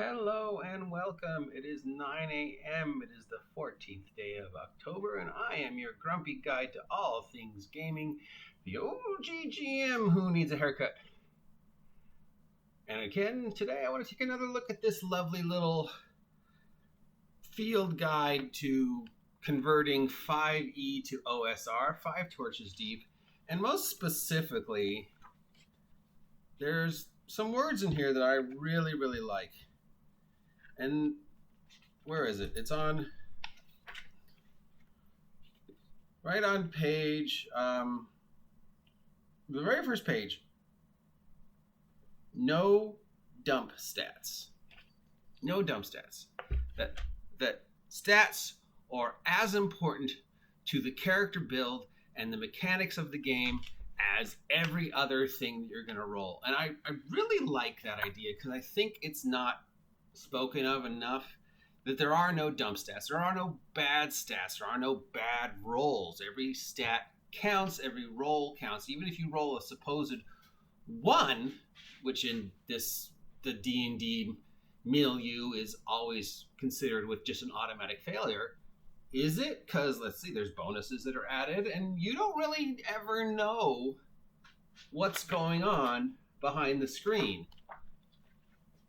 Hello and welcome. It is 9 a.m. It is the 14th day of October, and I am your grumpy guide to all things gaming, the OGGM who needs a haircut. And again, today I want to take another look at this lovely little field guide to converting 5e to OSR, 5 torches deep. And most specifically, there's some words in here that I really, really like. And where is it? It's on right on page, the very first page. No dump stats. No dump stats. That stats are as important to the character build and the mechanics of the game as every other thing that you're going to roll. And I really like that idea because I think it's not spoken of enough that there are no dump stats. There are no bad stats. There are no bad rolls. Every stat counts. Every roll counts. Even if you roll a supposed 1, which in the D&D milieu is always considered with just an automatic failure. Is it? Because, let's see, there's bonuses that are added, and you don't really ever know what's going on behind the screen.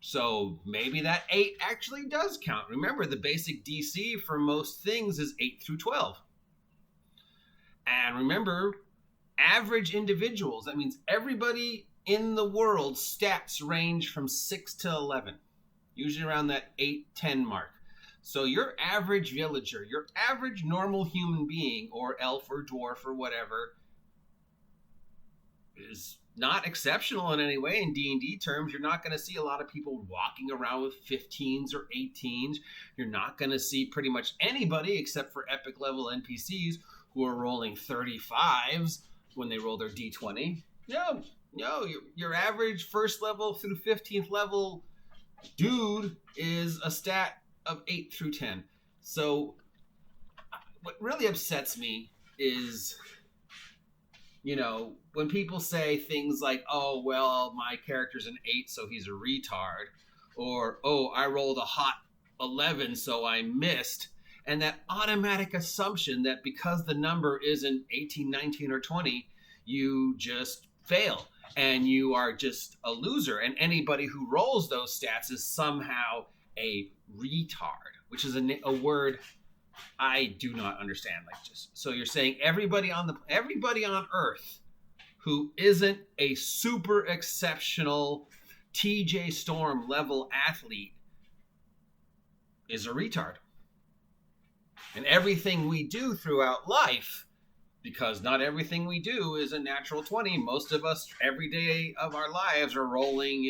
So maybe that 8 actually does count. Remember, the basic DC for most things is 8 through 12. And remember, average individuals, that means everybody in the world, stats range from 6 to 11. Usually around that 8-10 mark. So your average villager, your average normal human being, or elf or dwarf or whatever, is not exceptional in any way in D&D terms. You're not going to see a lot of people walking around with 15s or 18s. You're not going to see pretty much anybody except for epic level NPCs who are rolling 35s when they roll their D20. No, your average first level through 15th level dude is a stat of 8 through 10. So what really upsets me is, when people say things like, oh, well, my character's an 8, so he's a retard. Or, oh, I rolled a hot 11, so I missed. And that automatic assumption that because the number isn't 18, 19, or 20, you just fail. And you are just a loser. And anybody who rolls those stats is somehow a retard, which is a word I do not understand. So you're saying everybody on Earth who isn't a super exceptional TJ Storm level athlete is a retard. And everything we do throughout life, because not everything we do is a natural 20. Most of us every day of our lives are rolling,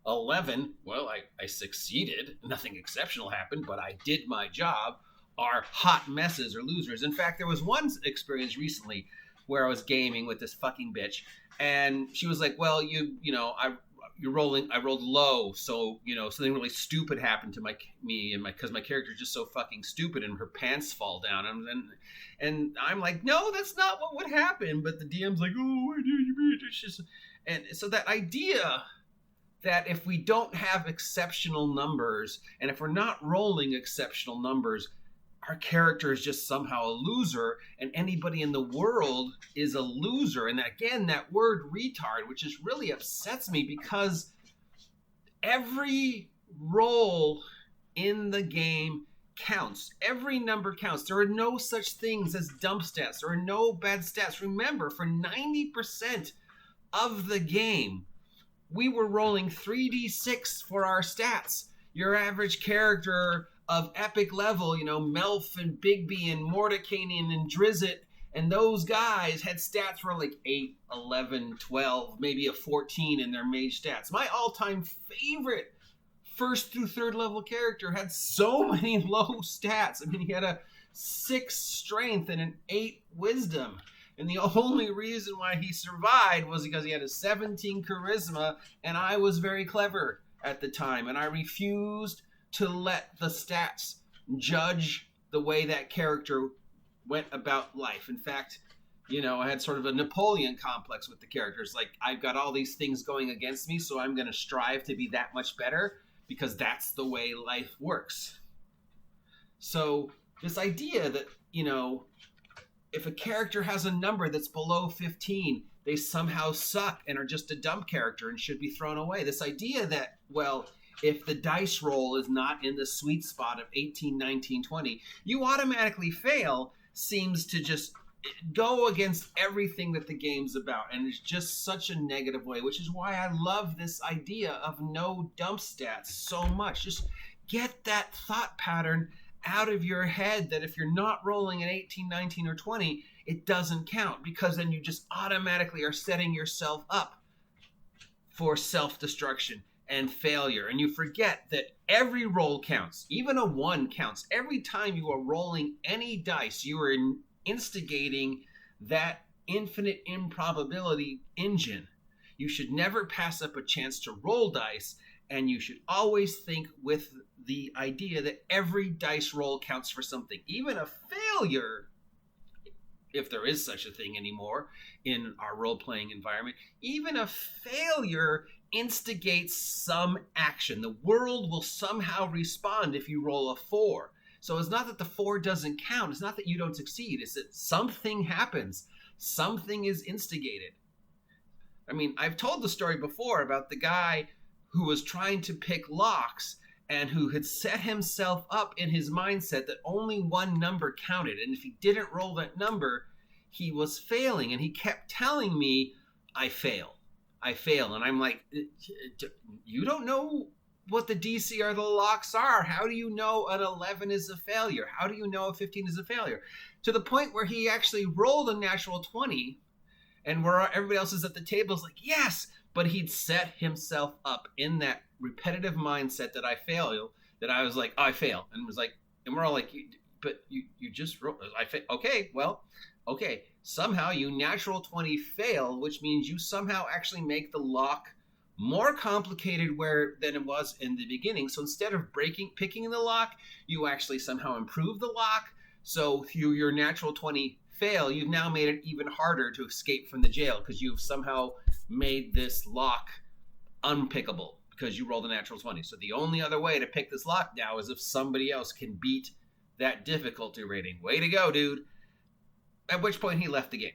11. Well, I succeeded. Nothing exceptional happened, but I did my job. Are hot messes or losers. In fact, there was one experience recently where I was gaming with this fucking bitch, and she was like, well, I rolled low, so, something really stupid happened to me because my character is just so fucking stupid and her pants fall down. And I'm like, no, that's not what would happen. But the DM's like, oh, why did you beat it? And so that idea that if we don't have exceptional numbers, and if we're not rolling exceptional numbers, our character is just somehow a loser, and anybody in the world is a loser. And again, that word retard, which just really upsets me because every roll in the game counts. Every number counts. There are no such things as dump stats. There are no bad stats. Remember, for 90% of the game, we were rolling 3d6 for our stats. Your average character of epic level, Melf and Bigby and Mordecanian and Drizzt, and those guys had stats for like 8, 11, 12, maybe a 14 in their mage stats. My all-time favorite first through third level character had so many low stats. I mean, he had a 6 strength and an 8 wisdom. And the only reason why he survived was because he had a 17 charisma, and I was very clever at the time, and I refused to let the stats judge the way that character went about life. In fact, I had sort of a Napoleon complex with the characters. Like, I've got all these things going against me, so I'm going to strive to be that much better. because that's the way life works. So this idea that, if a character has a number that's below 15, they somehow suck and are just a dumb character and should be thrown away. This idea that, well, if the dice roll is not in the sweet spot of 18, 19, 20, you automatically fail, seems to just go against everything that the game's about. And it's just such a negative way, which is why I love this idea of no dump stats so much. Just get that thought pattern out of your head that if you're not rolling an 18, 19, or 20, it doesn't count, because then you just automatically are setting yourself up for self-destruction and failure. And you forget that every roll counts. Even a 1 counts. Every time you are rolling any dice, you are instigating that infinite improbability engine. You should never pass up a chance to roll dice, and you should always think with the idea that every dice roll counts for something. Even a failure, if there is such a thing anymore in our role-playing environment, even a failure instigates some action. The world will somehow respond if you roll a 4. So it's not that the 4 doesn't count. It's not that you don't succeed. It's that something happens. Something is instigated. I mean, I've told the story before about the guy who was trying to pick locks and who had set himself up in his mindset that only one number counted. And if he didn't roll that number, he was failing. And he kept telling me, I fail. And I'm like, you don't know what the DC or the locks are. How do you know an 11 is a failure? How do you know a 15 is a failure? To the point where he actually rolled a natural 20, and where everybody else is at the table is like, yes, but he'd set himself up in that repetitive mindset that I fail, that I was like, oh, I fail. And was like, and we're all like, but you just rolled. I fail. Okay. Somehow you natural 20 fail, which means you somehow actually make the lock more complicated than it was in the beginning. So instead of picking the lock, you actually somehow improve the lock. So through your natural 20 fail, you've now made it even harder to escape from the jail, because you've somehow made this lock unpickable because you rolled a natural 20. So the only other way to pick this lock now is if somebody else can beat that difficulty rating. Way to go, dude. At which point he left the game.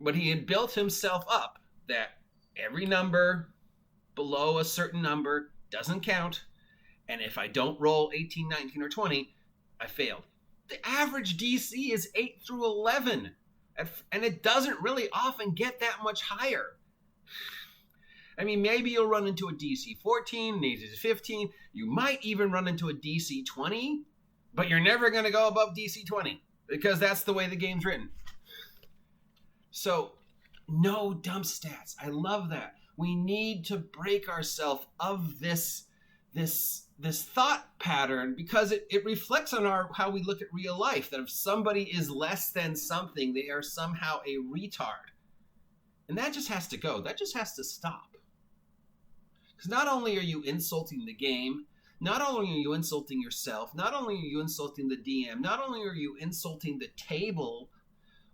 But he had built himself up that every number below a certain number doesn't count, and if I don't roll 18, 19, or 20, I failed. The average DC is 8 through 11, and it doesn't really often get that much higher. I mean, maybe you'll run into a DC 14, DC 15, you might even run into a DC 20, but you're never going to go above DC 20, because that's the way the game's written. So, no dump stats. I love that. We need to break ourselves of this thought pattern, because it reflects on how we look at real life, that if somebody is less than something, they are somehow a retard. And that just has to go. That just has to stop. Because not only are you insulting the game, not only are you insulting yourself, not only are you insulting the DM, not only are you insulting the table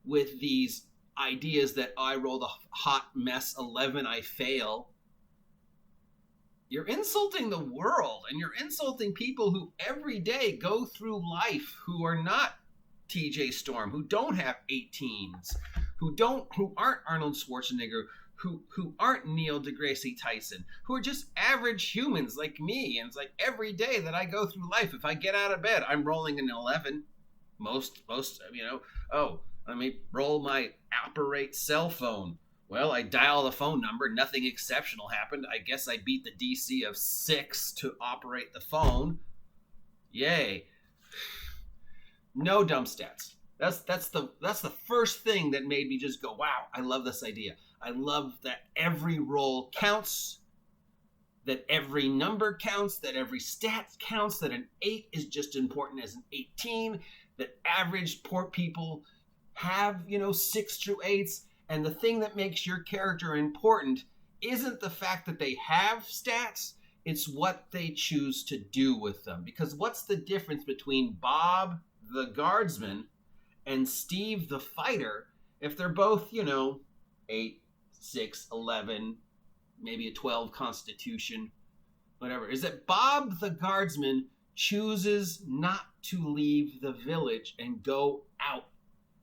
with these ideas that I rolled a hot mess 11, I fail. You're insulting the world, and you're insulting people who every day go through life who are not TJ Storm, who don't have 18s, who aren't Arnold Schwarzenegger, who aren't Neil deGrasse Tyson, who are just average humans like me. And it's like every day that I go through life, if I get out of bed, I'm rolling an 11. Most, let me roll my operate cell phone. Well, I dial the phone number. Nothing exceptional happened. I guess I beat the DC of 6 to operate the phone. Yay. No dump stats. That's the first thing that made me just go, wow, I love this idea. I love that every roll counts, that every number counts, that every stat counts, that an 8 is just as important as an 18, that average poor people have, 6 through 8s. And the thing that makes your character important isn't the fact that they have stats, it's what they choose to do with them. Because what's the difference between Bob the guardsman and Steve the fighter if they're both, 8, 6, 11, maybe a 12 constitution? whatever, is that Bob the guardsman chooses not to leave the village and go out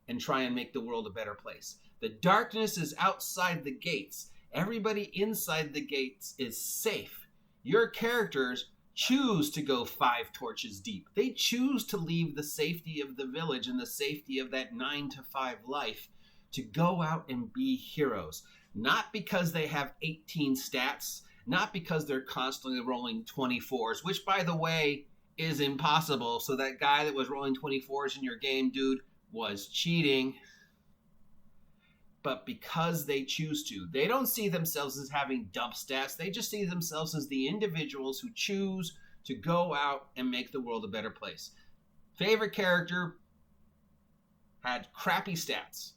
and try and make the world a better place. The darkness is outside the gates. Everybody inside the gates is safe. Your characters choose to go 5 torches deep. They choose to leave the safety of the village and the safety of that 9 to 5 life to go out and be heroes. Not because they have 18 stats, not because they're constantly rolling 24s, which, by the way, is impossible. So that guy that was rolling 24s in your game, dude, was cheating. But because they choose to. They don't see themselves as having dump stats. They just see themselves as the individuals who choose to go out and make the world a better place. Favorite character had crappy stats,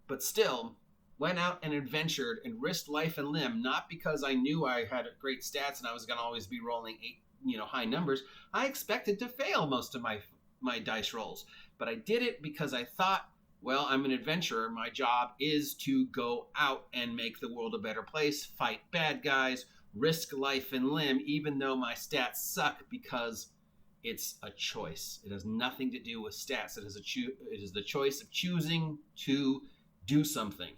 but still went out and adventured and risked life and limb, not because I knew I had great stats and I was going to always be rolling high numbers. I expected to fail most of my dice rolls, but I did it because I thought, well, I'm an adventurer. My job is to go out and make the world a better place, fight bad guys, risk life and limb, even though my stats suck, because it's a choice. It has nothing to do with stats. It is the choice of choosing to do something.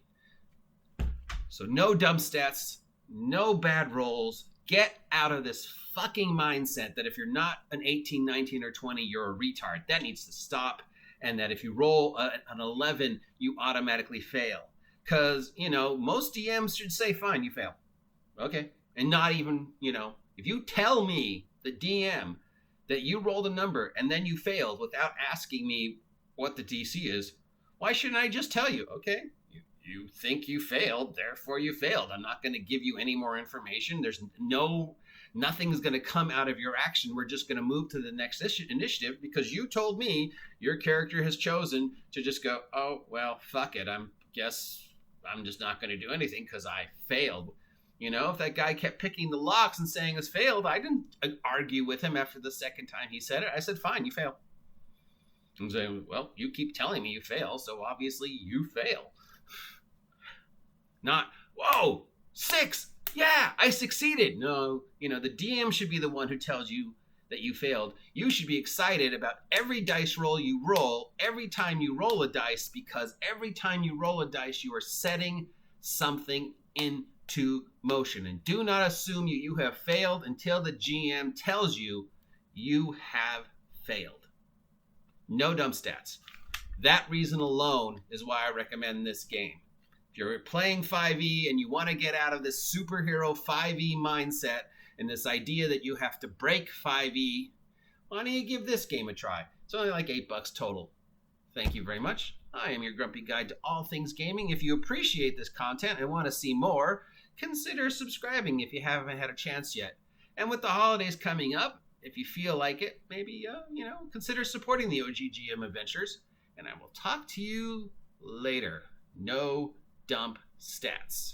So no dumb stats, no bad rolls. Get out of this fucking mindset that if you're not an 18, 19, or 20, you're a retard. That needs to stop. And that if you roll an 11, you automatically fail. Because, most DMs should say, fine, you fail. Okay. And not even, if you tell me, the DM, that you rolled a number and then you failed without asking me what the DC is, why shouldn't I just tell you? Okay, you think you failed, therefore you failed. I'm not going to give you any more information. Nothing's going to come out of your action. We're just going to move to the next initiative because you told me your character has chosen to just go, oh, well, fuck it. Guess I'm just not going to do anything because I failed. If that guy kept picking the locks and saying it's failed, I didn't argue with him after the second time he said it. I said, fine, you fail. I'm saying, well, you keep telling me you fail, so obviously you fail. Not, whoa, 6. Yeah, I succeeded. No, the DM should be the one who tells you that you failed. You should be excited about every dice roll you roll, every time you roll a dice, because every time you roll a dice, you are setting something into motion. And do not assume you have failed until the GM tells you you have failed. No dumb stats. That reason alone is why I recommend this game. If you're playing 5e and you want to get out of this superhero 5e mindset and this idea that you have to break 5e, why don't you give this game a try? It's only like $8 total. Thank you very much. I am your grumpy guide to all things gaming. If you appreciate this content and want to see more, consider subscribing if you haven't had a chance yet. And with the holidays coming up, if you feel like it, maybe, consider supporting the OGGM adventures. And I will talk to you later. No dump stats.